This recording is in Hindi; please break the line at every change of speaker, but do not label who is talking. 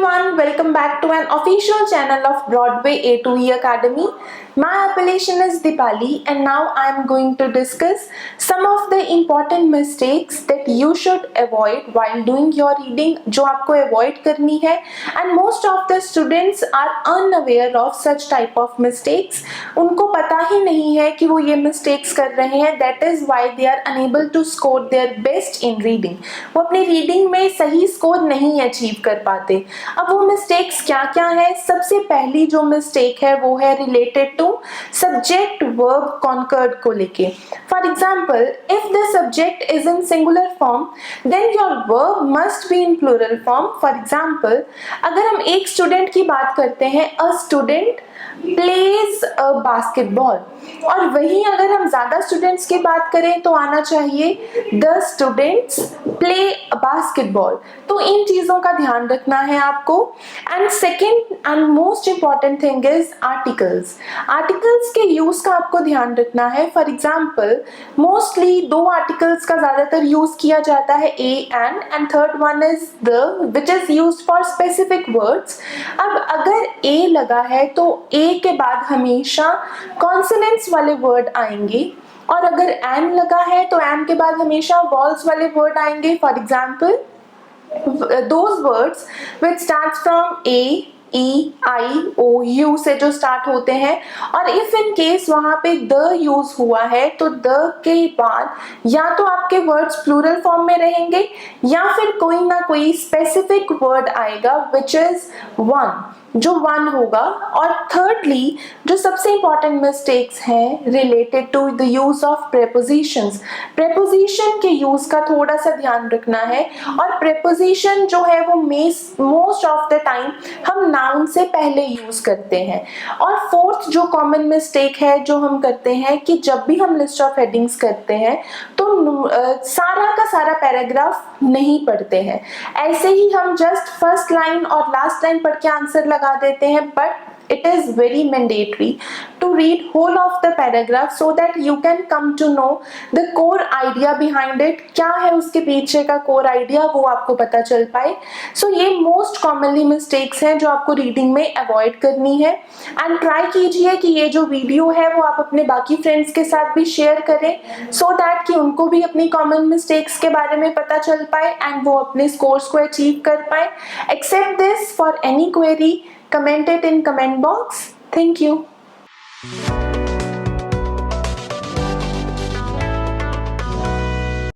everyone, welcome back to an official channel of Broadway A2E Academy. My appellation is Dipali and now I am going to discuss some of the important mistakes that you should avoid while doing your reading, जो आपको avoid करनी है, and most of the students are unaware of such type of mistakes. उनको पता ही नहीं है कि वो ये mistakes कर रहे हैं, that is why they are unable to score their best in reading. वो अपनी reading में सही score नहीं achieve कर पाते. अब वो mistakes क्या क्या है? सबसे पहली जो mistake है वो है related to subject verb concord को लेके. For example, if the subject is in singular form, then your verb must be in plural form. For example, अगर हम एक student की बात करते हैं, a student plays a basketball, और वहीं अगर हम ज्यादा स्टूडेंट्स की बात करें तो आना चाहिए the students play a basketball. तो इन चीजों का ध्यान रखना है आपको. And second and most important thing is articles. Articles के यूज का आपको ध्यान रखना है. फॉर एग्जाम्पल, मोस्टली दो आर्टिकल्स का ज्यादातर यूज किया जाता है, A and third one is the, which is used for specific words. अब अगर ए लगा है तो ए के बाद हमेशा कॉन्सोनेंट्स वाले वर्ड आएंगे, और अगर एन लगा है तो एन के बाद हमेशा वॉल्स वाले वर्ड आएंगे. For example, those words which starts from A, E, I, O, U से जो स्टार्ट होते हैं, और इफ इन केस वहां पे द यूज हुआ है तो द के बाद या तो आपके वर्ड्स प्लूरल फॉर्म में रहेंगे या फिर कोई ना कोई स्पेसिफिक वर्ड आएगा विच इज वन, जो वन होगा. और थर्डली जो सबसे इंपॉर्टेंट मिस्टेक्स हैं related to the use of prepositions. Preposition के यूज का थोड़ा सा ध्यान रखना है, और प्रेपोजिशन जो है वो मोस्ट ऑफ द टाइम हम नाउन से पहले यूज करते हैं. और फोर्थ जो कॉमन मिस्टेक है जो हम करते हैं कि जब भी हम लिस्ट ऑफ हेडिंग्स करते हैं तो सारा का सारा पैराग्राफ नहीं पढ़ते हैं. ऐसे ही हम जस्ट फर्स्ट लाइन और लास्ट लाइन पढ़ के आंसर लगा देते हैं, but it is very mandatory to read whole of the paragraph so that you can come to know the core idea behind it. क्या है उसके पीछे का core idea, वो आपको पता चल पाए. So ये most commonly mistakes हैं जो आपको reading में avoid करनी है. and try कीजिए कि ये जो video है वो आप अपने बाकी friends के साथ भी share करें so that कि उनको भी अपनी common mistakes के बारे में पता चल पाए and वो अपने scores को achieve कर पाए. Accept this. For any query, comment it in comment box. Thank you.